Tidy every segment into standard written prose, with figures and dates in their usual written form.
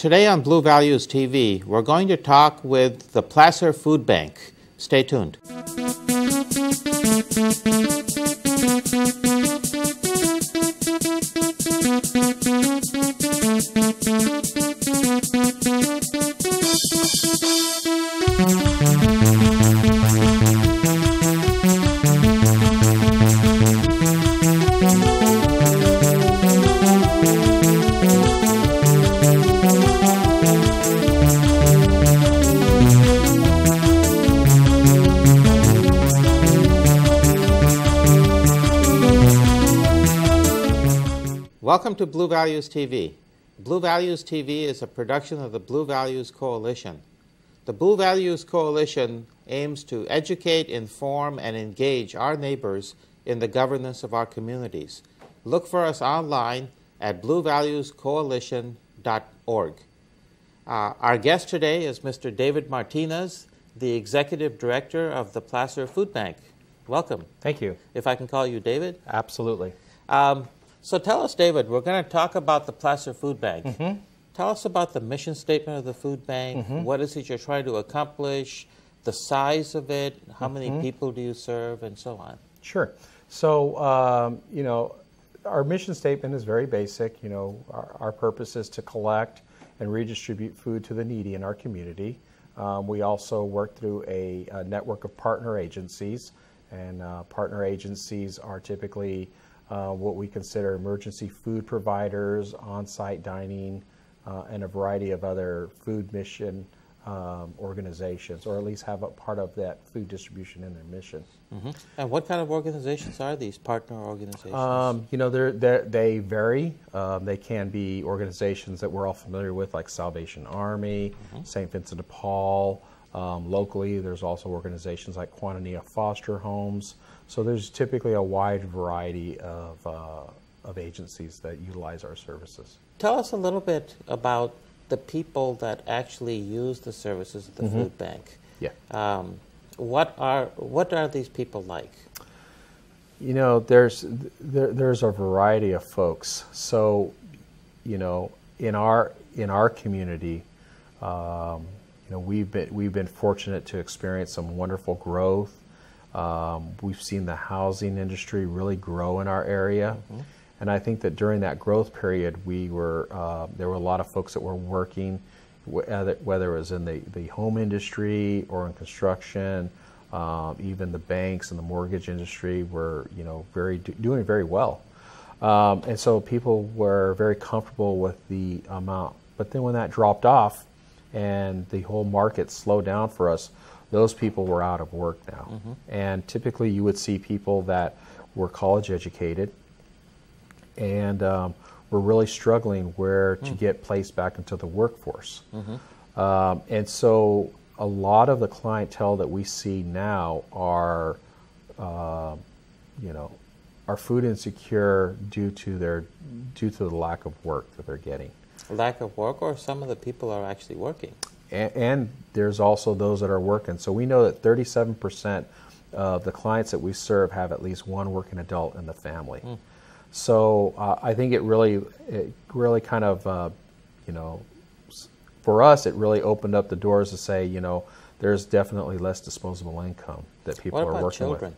Today on Blue Values TV, we're going to talk with the Placer Food Bank. Stay tuned. Welcome to Blue Values TV. Blue Values TV is a production of the Blue Values Coalition. The Blue Values Coalition aims to educate, inform, and engage our neighbors in the governance of our communities. Look for us online at bluevaluescoalition.org. Our guest today is Mr. David Martinez, the Executive Director of the Placer Food Bank. Welcome. Thank you. If I can call you David? Absolutely. So tell us, David, we're going to talk about the Placer Food Bank. Mm-hmm. Tell us about the mission statement of the food bank. Mm-hmm. What is it you're trying to accomplish, the size of it, how many people do you serve, and so on. Sure. So, our mission statement is very basic. Our purpose is to collect and redistribute food to the needy in our community. We also work through a network of partner agencies, and partner agencies are typically what we consider emergency food providers, on-site dining, and a variety of other food mission organizations, or at least have a part of that food distribution in their mission. Mm-hmm. And what kind of organizations are these partner organizations? They vary. They can be organizations that we're all familiar with, like Salvation Army, St. Vincent de Paul. Locally, there's also organizations like Quintanilla Foster Homes. So there's typically a wide variety of agencies that utilize our services. Tell us a little bit about the people that actually use the services of the food bank. Yeah. What are these people like? There's a variety of folks. So, in our community, we've been fortunate to experience some wonderful growth. We've seen the housing industry really grow in our area, and I think that during that growth period, there were a lot of folks that were working, whether it was in the home industry or in construction. Even the banks and the mortgage industry were, doing very well, and so people were very comfortable with the amount. But then when that dropped off, and the whole market slowed down for us, those people were out of work now. And typically you would see people that were college educated and were really struggling where to get placed back into the workforce. And so a lot of the clientele that we see now are food insecure due to the lack of work that they're getting. Lack of work, or some of the people are actually working? And there's also those that are working. So we know that 37% of the clients that we serve have at least one working adult in the family. So I think it really kind of, for us, it really opened up the doors to say, there's definitely less disposable income that people are working children?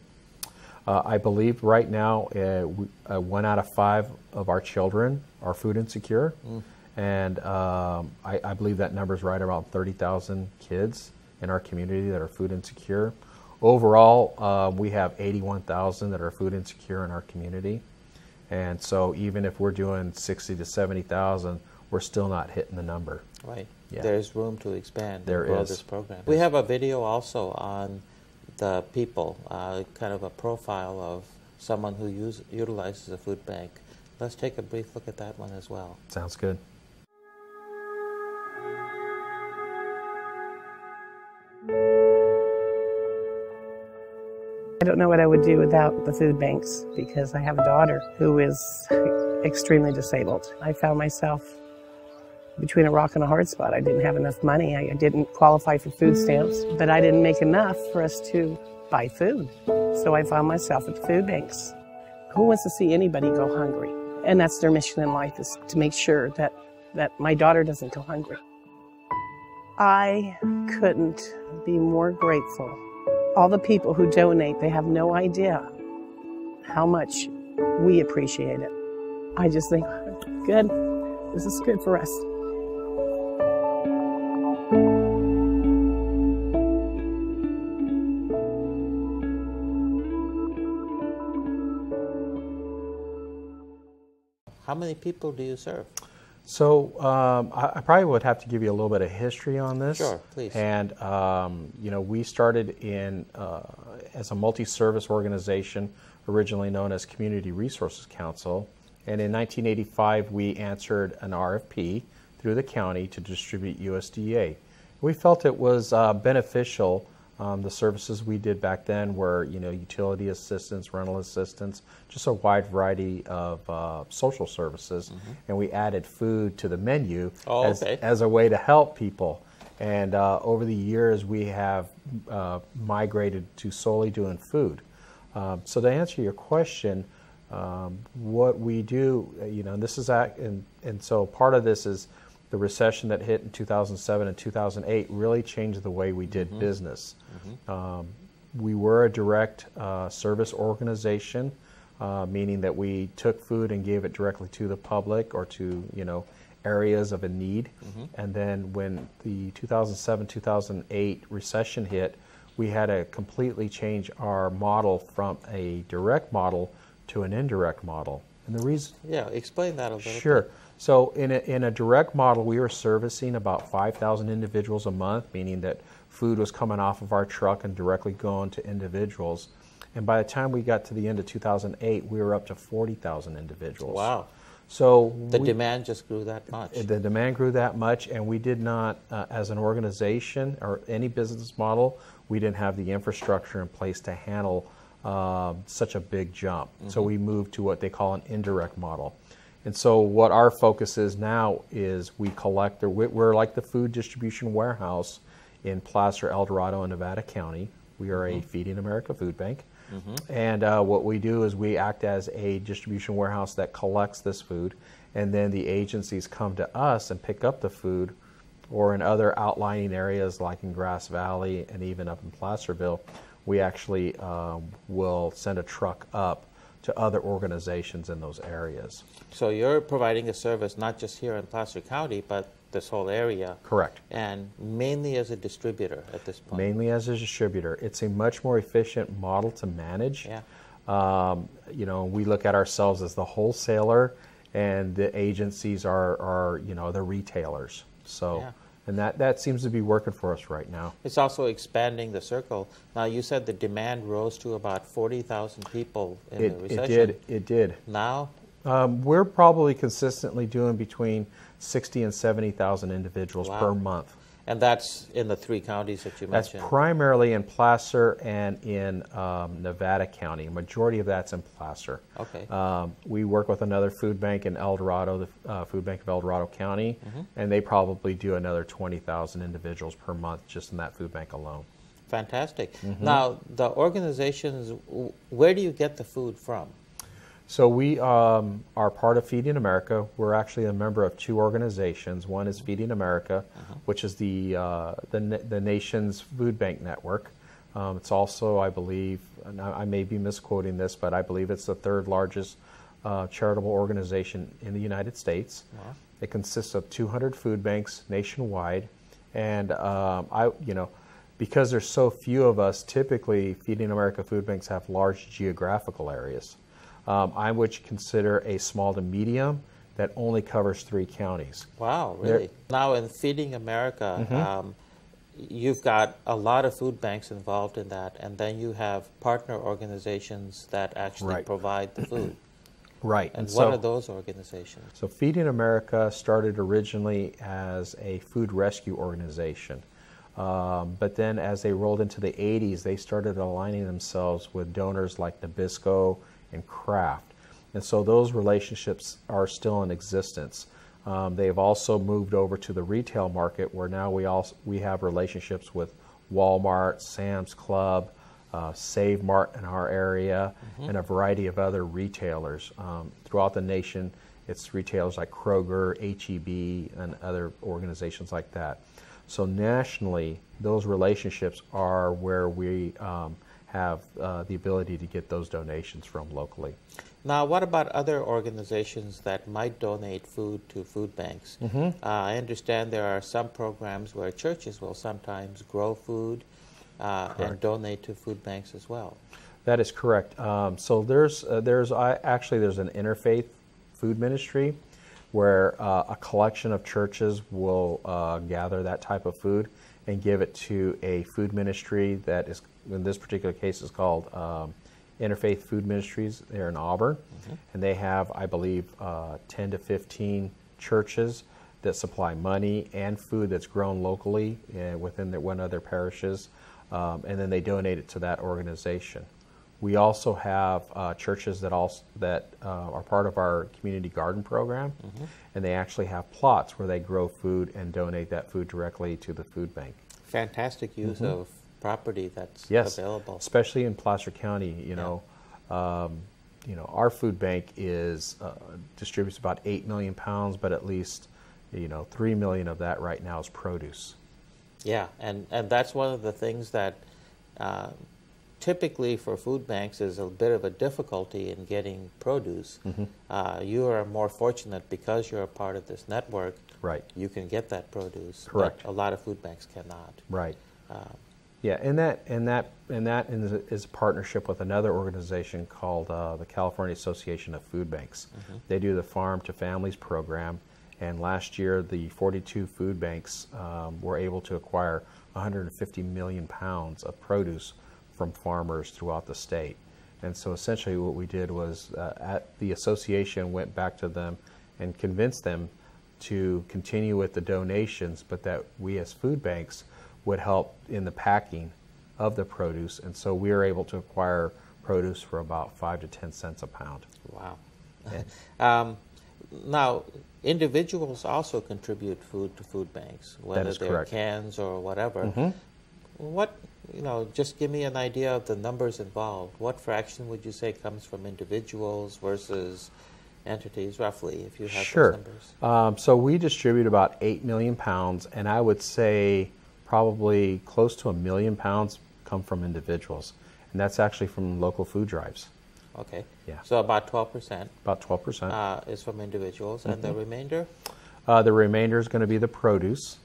with. I believe right now 1 out of 5 of our children are food insecure. And I believe that number is right around 30,000 kids in our community that are food insecure. Overall, we have 81,000 that are food insecure in our community. And so even if we're doing 60 to 70,000, we're still not hitting the number. Right. Yeah. There's room to expand and grow this program. We have a video also on the people, kind of a profile of someone who utilizes a food bank. Let's take a brief look at that one as well. Sounds good. I don't know what I would do without the food banks because I have a daughter who is extremely disabled. I found myself between a rock and a hard spot. I didn't have enough money. I didn't qualify for food stamps, but I didn't make enough for us to buy food. So I found myself at the food banks. Who wants to see anybody go hungry? And that's their mission in life, is to make sure that that my daughter doesn't go hungry. I couldn't be more grateful. All the people who donate, they have no idea how much we appreciate it. I just think, good, this is good for us. How many people do you serve? So I probably would have to give you a little bit of history on this. Sure, please. And we started in as a multi-service organization, originally known as Community Resources Council. And in 1985, we answered an RFP through the county to distribute USDA. We felt it was beneficial. The services we did back then were, utility assistance, rental assistance, just a wide variety of social services. And we added food to the menu as a way to help people. And over the years, we have migrated to solely doing food. So to answer your question, what we do, and this is and so part of this is the recession that hit in 2007 and 2008 really changed the way we did business. We were a direct service organization, meaning that we took food and gave it directly to the public or to areas of a need. And then when the 2007-2008 recession hit, we had to completely change our model from a direct model to an indirect model. And the reason... Yeah, explain that a little Sure. bit. So in a direct model, we were servicing about 5,000 individuals a month, meaning that food was coming off of our truck and directly going to individuals. And by the time we got to the end of 2008, we were up to 40,000 individuals. Wow. So the demand just grew that much. The demand grew that much, and we did not, as an organization or any business model, we didn't have the infrastructure in place to handle such a big jump. So we moved to what they call an indirect model. And so what our focus is now is we collect, we're like the food distribution warehouse in Placer, El Dorado, and Nevada County. We are a Feeding America food bank. And what we do is we act as a distribution warehouse that collects this food, and then the agencies come to us and pick up the food, or in other outlying areas like in Grass Valley and even up in Placerville, we actually will send a truck up to other organizations in those areas. So you're providing a service not just here in Placer County, but this whole area. Correct. And mainly as a distributor at this point. Mainly as a distributor. It's a much more efficient model to manage. Yeah. We look at ourselves as the wholesaler, and the agencies are the retailers. So. Yeah. And that seems to be working for us right now. It's also expanding the circle. Now, you said the demand rose to about 40,000 people in the recession. It did. Now? We're probably consistently doing between 60 and 70,000 individuals per month. And that's in the three counties that you mentioned? That's primarily in Placer and in Nevada County. Majority of that's in Placer. Okay. We work with another food bank in El Dorado, the Food Bank of El Dorado County, and they probably do another 20,000 individuals per month just in that food bank alone. Fantastic. Now, the organizations, where do you get the food from? So we are part of Feeding America. We're actually a member of two organizations. One is Feeding America, which is the nation's food bank network. It's also, I believe, and I may be misquoting this, but I believe it's the third largest charitable organization in the United States. Wow. It consists of 200 food banks nationwide, and because there's so few of us, typically Feeding America food banks have large geographical areas. I would consider a small to medium that only covers 3 counties. Wow, really? Now in Feeding America, you've got a lot of food banks involved in that, and then you have partner organizations that actually provide the food. Right. And what are those organizations? So Feeding America started originally as a food rescue organization. But then as they rolled into the 80s, they started aligning themselves with donors like Nabisco and Kraft. And so those relationships are still in existence. They've also moved over to the retail market, where now we have relationships with Walmart, Sam's Club, Save Mart in our area, and a variety of other retailers throughout the nation It's retailers like Kroger, H-E-B, and other organizations like that. So nationally, those relationships are where we have the ability to get those donations from locally. Now, what about other organizations that might donate food to food banks? I understand there are some programs where churches will sometimes grow food and donate to food banks as well. That is correct. So there's an interfaith food ministry where a collection of churches will gather that type of food and give it to a food ministry that is, in this particular case, is called Interfaith Food Ministries. They're in Auburn, and they have, I believe, 10 to 15 churches that supply money and food that's grown locally within one of their parishes, and then they donate it to that organization. We also have churches that are part of our community garden program, and they actually have plots where they grow food and donate that food directly to the food bank. Fantastic use of property that's available, especially in Placer County. Our food bank distributes about 8 million pounds, but at least 3 million of that right now is produce. Yeah, and that's one of the things that typically for food banks is a bit of a difficulty in getting produce. You are more fortunate because you're a part of this network. Right. You can get that produce. Correct. But a lot of food banks cannot. Right. Yeah, and that is a partnership with another organization called the California Association of Food Banks. They do the Farm to Families program, and last year the 42 food banks were able to acquire 150 million pounds of produce from farmers throughout the state. And so essentially what we did was the association went back to them and convinced them to continue with the donations, but that we as food banks would help in the packing of the produce, and so we were able to acquire produce for about 5 to 10 cents a pound. Wow. Yeah. Now, individuals also contribute food to food banks, whether they're correct. Cans or whatever. What, just give me an idea of the numbers involved. What fraction would you say comes from individuals versus entities, roughly, if you have those numbers? So we distribute about 8 million pounds, and I would say probably close to 1 million pounds come from individuals, and that's actually from local food drives. Okay. Yeah. So about 12%. About 12% is from individuals, and the remainder? The remainder is going to be the produce,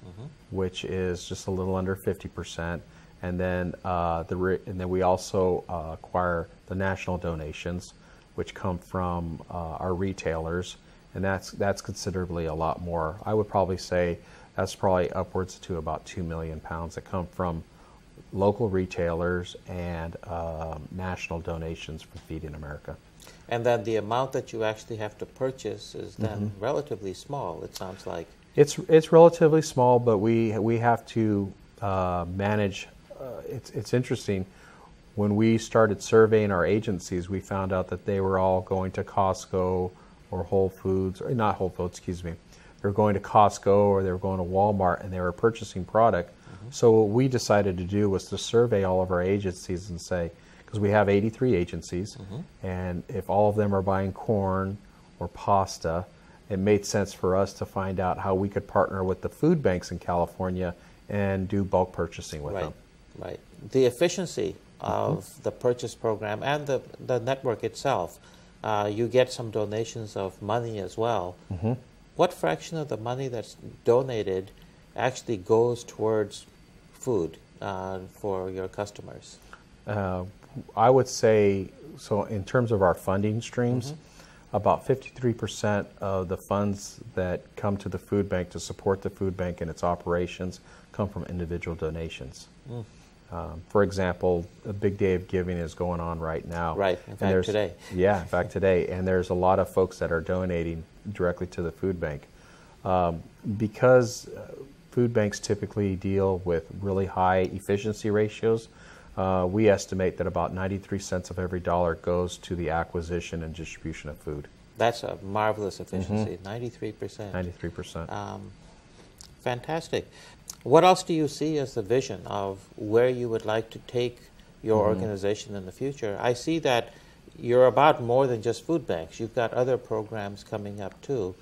which is just a little under 50%, and then we also acquire the national donations, which come from our retailers, and that's considerably a lot more. I would probably say that's probably upwards to about 2 million pounds that come from local retailers and national donations from Feeding America. And then the amount that you actually have to purchase is then relatively small, it sounds like. It's relatively small, but we have to manage. It's interesting. When we started surveying our agencies, we found out that they were all going to Costco or Whole Foods, or not Whole Foods, excuse me. They were going to Costco or they were going to Walmart, and they were purchasing product. So what we decided to do was to survey all of our agencies and say, because we have 83 agencies, and if all of them are buying corn or pasta, it made sense for us to find out how we could partner with the food banks in California and do bulk purchasing with them. Right. The efficiency of the purchase program and the network itself, you get some donations of money as well. What fraction of the money that's donated actually goes towards food for your customers? I would say, so in terms of our funding streams, about 53% of the funds that come to the food bank to support the food bank and its operations come from individual donations. For example, a big day of giving is going on right now. Right, in fact today. Yeah, in fact today. And there's a lot of folks that are donating directly to the food bank. Because food banks typically deal with really high efficiency ratios, we estimate that about 93 cents of every dollar goes to the acquisition and distribution of food. That's a marvelous efficiency, 93%. 93%. Fantastic. What else do you see as the vision of where you would like to take your organization in the future? I see that you're about more than just food banks. You've got other programs coming up too.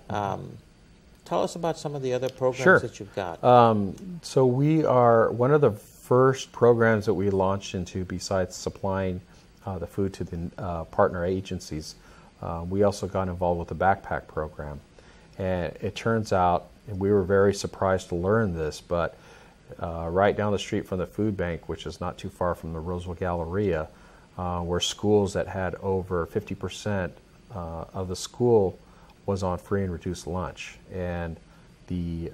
Tell us about some of the other programs that you've got. So we are one of the first programs that we launched into, besides supplying the food to the partner agencies. We also got involved with the backpack program. And it turns out, and we were very surprised to learn this, but right down the street from the food bank, which is not too far from the Roseville Galleria, were schools that had over 50% of the school was on free and reduced lunch. And the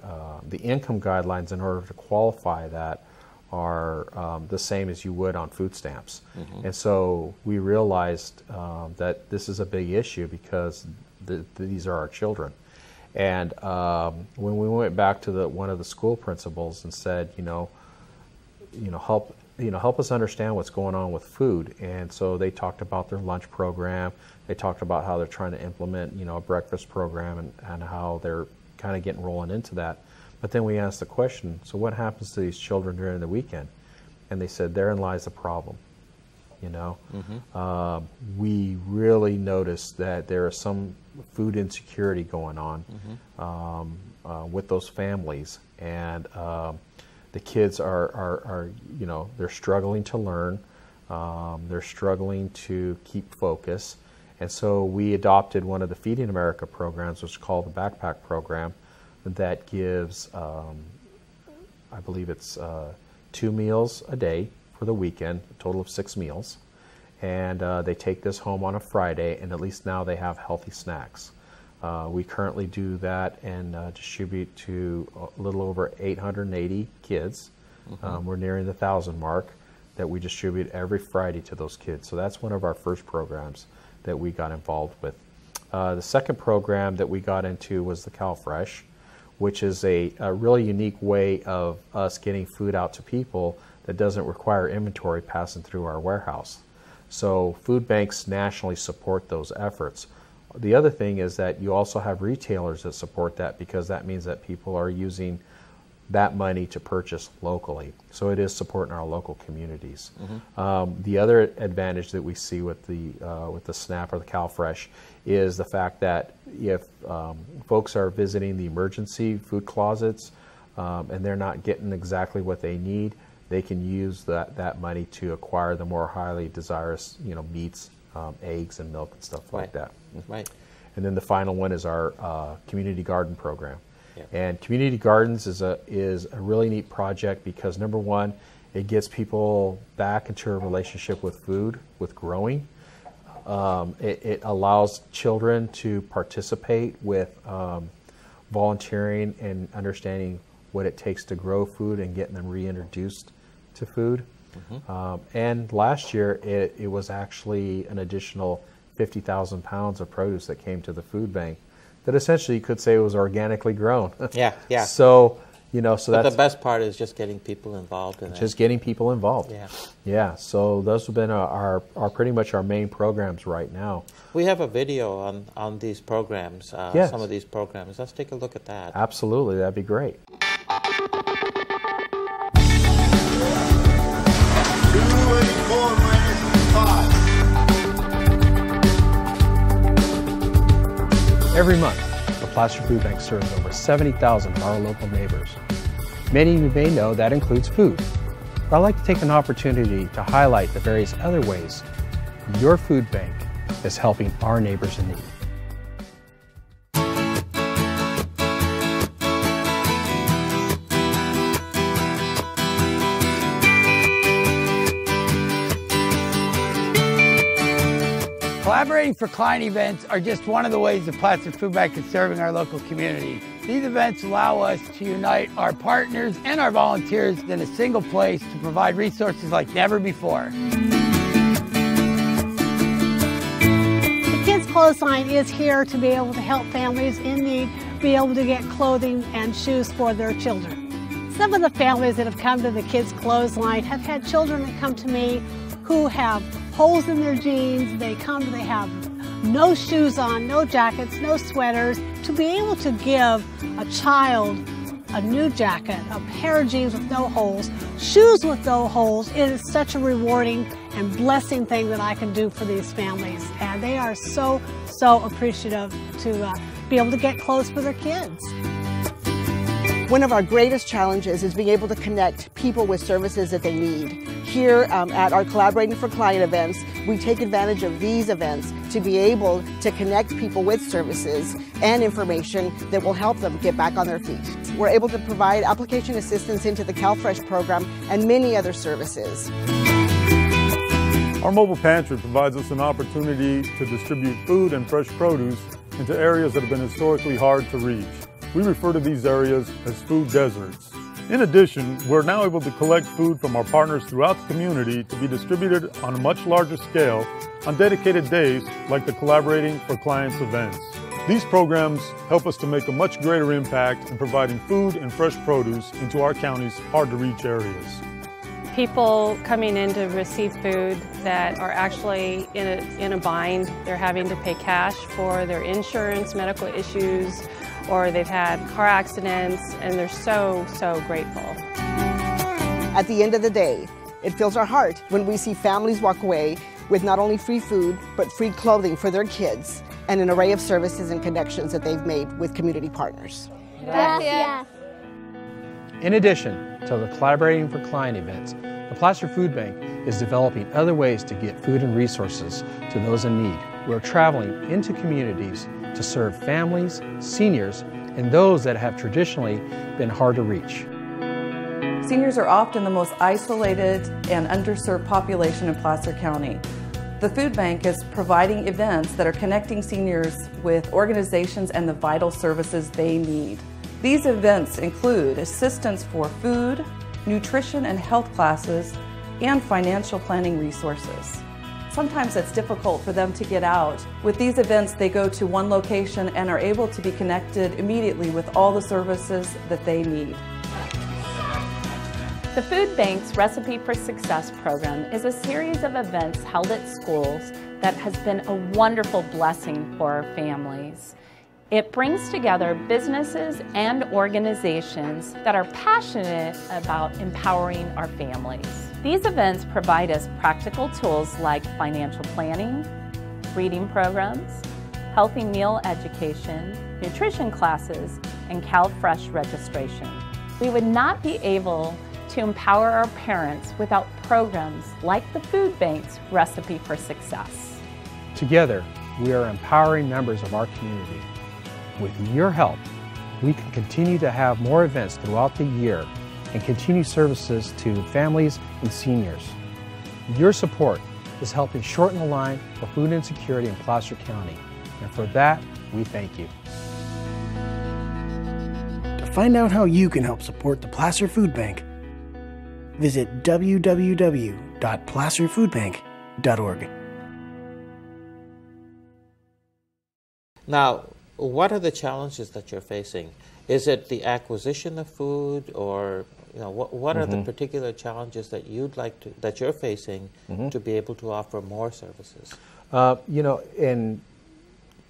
income guidelines in order to qualify that are the same as you would on food stamps. And so we realized that this is a big issue because these are our children. And when we went back to one of the school principals and said, help us understand what's going on with food. And so they talked about their lunch program. They talked about how they're trying to implement, a breakfast program and how they're kind of getting rolling into that. But then we asked the question, so what happens to these children during the weekend? And they said, therein lies the problem. We really noticed that there is some food insecurity going on with those families, and the kids are they're struggling to learn, they're struggling to keep focus, and so we adopted one of the Feeding America programs, which is called the Backpack Program, that gives, I believe it's 2 meals a day for the weekend, a total of 6 meals. And they take this home on a Friday, and at least now they have healthy snacks. We currently do that and distribute to a little over 880 kids. We're nearing the 1,000 mark that we distribute every Friday to those kids. So that's one of our first programs that we got involved with. The second program that we got into was the CalFresh, which is a really unique way of us getting food out to people that doesn't require inventory passing through our warehouse. So food banks nationally support those efforts. The other thing is that you also have retailers that support that, because that means that people are using that money to purchase locally. So it is supporting our local communities. The other advantage that we see with the SNAP or the CalFresh is the fact that if folks are visiting the emergency food closets and they're not getting exactly what they need, they can use that money to acquire the more highly desirous, meats, eggs, and milk and stuff like that. Right. And then the final one is our community garden program. Yeah. And community gardens is a really neat project because, number one, it gets people back into a relationship with food, with growing. It allows children to participate with volunteering and understanding what it takes to grow food and getting them reintroduced to food. And last year, it was actually an additional 50,000 pounds of produce that came to the food bank that essentially you could say was organically grown. Yeah. So, so but that's the best part is just getting people involved in it. Just getting people involved. Yeah. So those have been our pretty much our main programs right now. We have a video on these programs, Yes. some of these programs. Let's take a look at that. Absolutely, that'd be great. Every month, the Placer Food Bank serves over 70,000 of our local neighbors. Many of you may know that includes food. But I'd like to take an opportunity to highlight the various other ways your food bank is helping our neighbors in need. Collaborating for Client events are just one of the ways the Placer Food Bank is serving our local community. These events allow us to unite our partners and our volunteers in a single place to provide resources like never before. The Kids Clothesline is here to be able to help families in need be able to get clothing and shoes for their children. Some of the families that have come to the Kids Clothesline have had children that come to me who have holes in their jeans. They have no shoes on, no jackets, no sweaters. To be able to give a child a new jacket, a pair of jeans with no holes, shoes with no holes. It is such a rewarding and blessing thing that I can do for these families. And they are so, so appreciative to be able to get clothes for their kids. One of our greatest challenges is being able to connect people with services that they need. Here at our Collaborating for Client events, we take advantage of these events to be able to connect people with services and information that will help them get back on their feet. We're able to provide application assistance into the CalFresh program and many other services. Our mobile pantry provides us an opportunity to distribute food and fresh produce into areas that have been historically hard to reach. We refer to these areas as food deserts. In addition, we're now able to collect food from our partners throughout the community to be distributed on a much larger scale on dedicated days like the Collaborating for Clients events. These programs help us to make a much greater impact in providing food and fresh produce into our county's hard-to-reach areas. People coming in to receive food that are actually in a bind. They're having to pay cash for their insurance, medical issues, or they've had car accidents, and they're so, so grateful. At the end of the day, it fills our heart when we see families walk away with not only free food, but free clothing for their kids and an array of services and connections that they've made with community partners. Gracias. In addition to the Collaborating for Client events, the Placer Food Bank is developing other ways to get food and resources to those in need. We're traveling into communities to serve families, seniors, and those that have traditionally been hard to reach. Seniors are often the most isolated and underserved population in Placer County. The Food Bank is providing events that are connecting seniors with organizations and the vital services they need. These events include assistance for food, nutrition and health classes, and financial planning resources. Sometimes it's difficult for them to get out. With these events, they go to one location and are able to be connected immediately with all the services that they need. The Food Bank's Recipe for Success program is a series of events held at schools that has been a wonderful blessing for our families. It brings together businesses and organizations that are passionate about empowering our families. These events provide us practical tools like financial planning, reading programs, healthy meal education, nutrition classes, and CalFresh registration. We would not be able to empower our parents without programs like the Food Bank's Recipe for Success. Together, we are empowering members of our community. With your help, we can continue to have more events throughout the year and continue services to families and seniors. Your support is helping shorten the line for food insecurity in Placer County, and for that, we thank you. To find out how you can help support the Placer Food Bank, visit www.placerfoodbank.org. Now, what are the challenges that you're facing? Is it the acquisition of food, or what are the particular challenges that that you're facing to be able to offer more services? And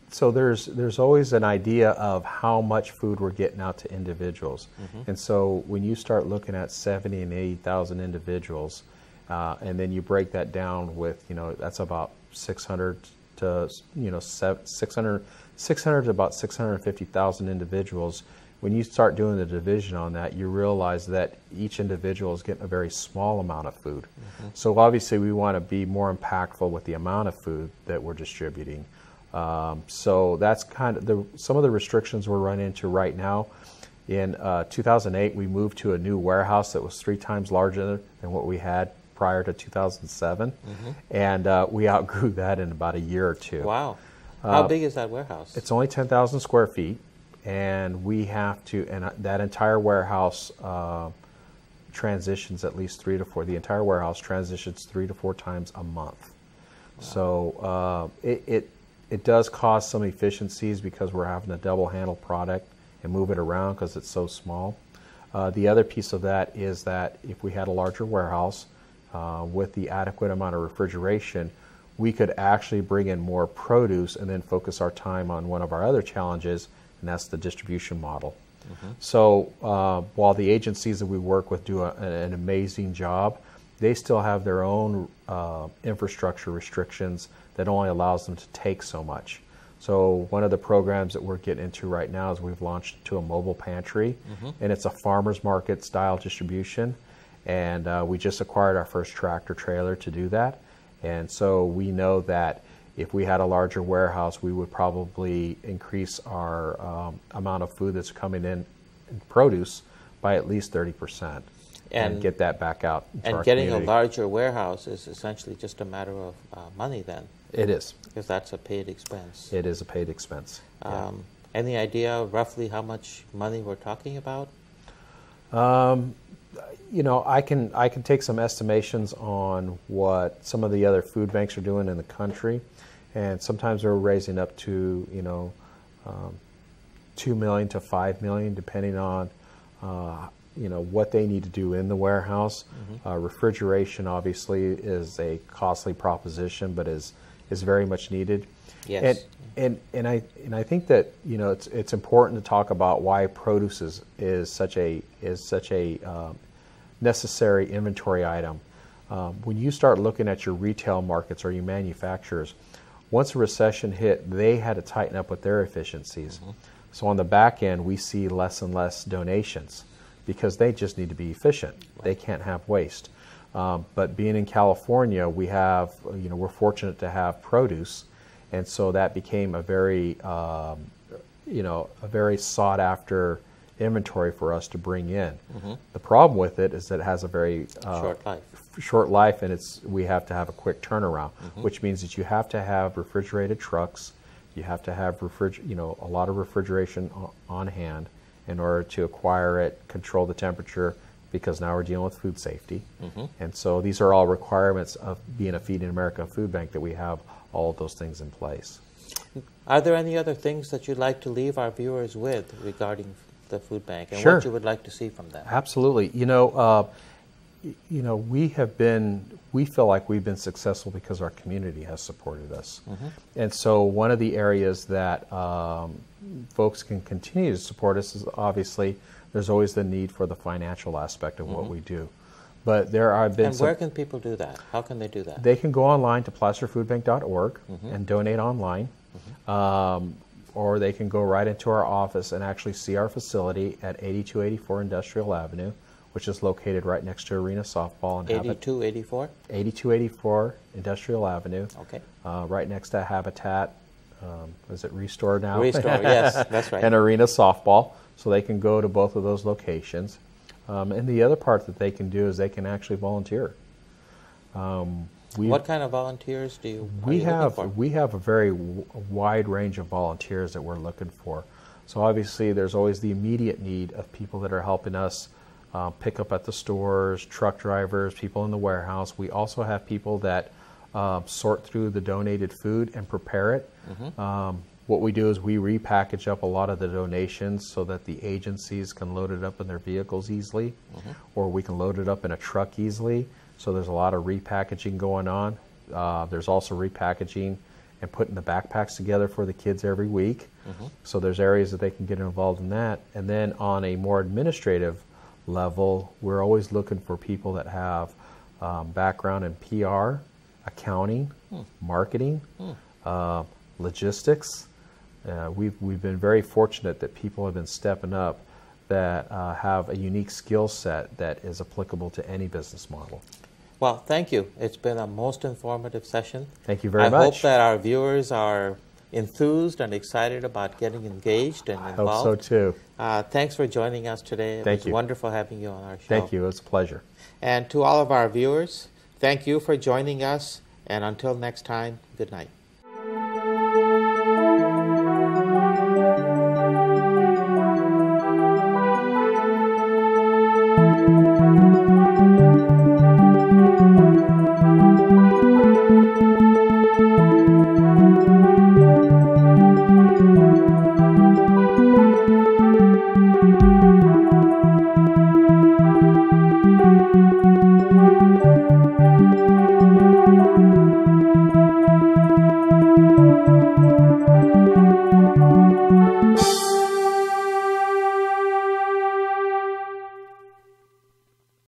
so there's always an idea of how much food we're getting out to individuals, and so when you start looking at 70 and 80,000 individuals, and then you break that down with that's about 600 to 600 to about 650,000 individuals. When you start doing the division on that, you realize that each individual is getting a very small amount of food. So obviously we want to be more impactful with the amount of food that we're distributing. So that's kind of some of the restrictions we're running into right now. In 2008, we moved to a new warehouse that was 3 times larger than what we had prior to 2007, and we outgrew that in about a year or two. Wow. How big is that warehouse? It's only 10,000 square feet, and we have to, and that entire warehouse transitions at least 3 to 4. The entire warehouse transitions 3 to 4 times a month. Wow. So it does cause some efficiencies because we're having to double handle product and move it around because it's so small. The other piece of that is that if we had a larger warehouse with the adequate amount of refrigeration, we could actually bring in more produce and then focus our time on one of our other challenges, and that's the distribution model. So while the agencies that we work with do an amazing job, they still have their own infrastructure restrictions that only allows them to take so much. So one of the programs that we're getting into right now is we've launched to a mobile pantry, and it's a farmer's market style distribution. And we just acquired our first tractor trailer to do that. And so we know that if we had a larger warehouse, we would probably increase our amount of food that's coming in produce by at least 30%. And get that back out into our getting community. a larger warehouse is essentially just a matter of money then. It is. Because that's a paid expense. It is a paid expense. Any idea roughly how much money we're talking about? You know, I can take some estimations on what some of the other food banks are doing in the country, and sometimes they're raising up to, you know, $2 million to $5 million, depending on you know, what they need to do in the warehouse. Refrigeration obviously is a costly proposition, but is very much needed. Yes. And I think that, you know, it's important to talk about why produce is such a necessary inventory item. When you start looking at your retail markets or your manufacturers, once a recession hit, they had to tighten up with their efficiencies. So on the back end, we see less and less donations because they just need to be efficient. They can't have waste. But being in California, we have, you know, we're fortunate to have produce, and so that became a very, you know, a very sought after inventory for us to bring in. The problem with it is that it has a very short life, and we have to have a quick turnaround, which means that you have to have refrigerated trucks, you have to have you know, a lot of refrigeration on hand in order to acquire it, control the temperature, because now we're dealing with food safety. And so these are all requirements of being a Feeding America food bank, that we have all of those things in place. Are there any other things that you'd like to leave our viewers with regarding the food bank and Sure. what you would like to see from them? Absolutely. You know, we feel like we've been successful because our community has supported us. And so one of the areas that folks can continue to support us is, obviously, there's always the need for the financial aspect of what we do. But there have been And where can people do that? How can they do that? They can go online to placerfoodbank.org and donate online. Or they can go right into our office and actually see our facility at 8284 Industrial Avenue, which is located right next to Arena Softball. And 8284? 8284 Industrial Avenue. Okay. Right next to Habitat. Is it Restore now? Restore, yes, that's right. And Arena Softball. So they can go to both of those locations. And the other part that they can do is they can actually volunteer. What kind of volunteers are you looking for? We have a very wide range of volunteers that we're looking for. So obviously there's always the immediate need of people that are helping us pick up at the stores, truck drivers, people in the warehouse. We also have people that sort through the donated food and prepare it. What we do is we repackage up a lot of the donations so that the agencies can load it up in their vehicles easily, or we can load it up in a truck easily. So there's a lot of repackaging going on. There's also repackaging and putting the backpacks together for the kids every week. So there's areas that they can get involved in that. And then on a more administrative level, we're always looking for people that have background in PR, accounting, marketing, logistics. We've been very fortunate that people have been stepping up that have a unique skill set that is applicable to any business model. Well, thank you. It's been a most informative session. Thank you very much. I hope that our viewers are enthused and excited about getting engaged and involved. I hope so too. Thanks for joining us today. It was wonderful having you on our show. Thank you. It was a pleasure. And to all of our viewers, thank you for joining us. And until next time, good night.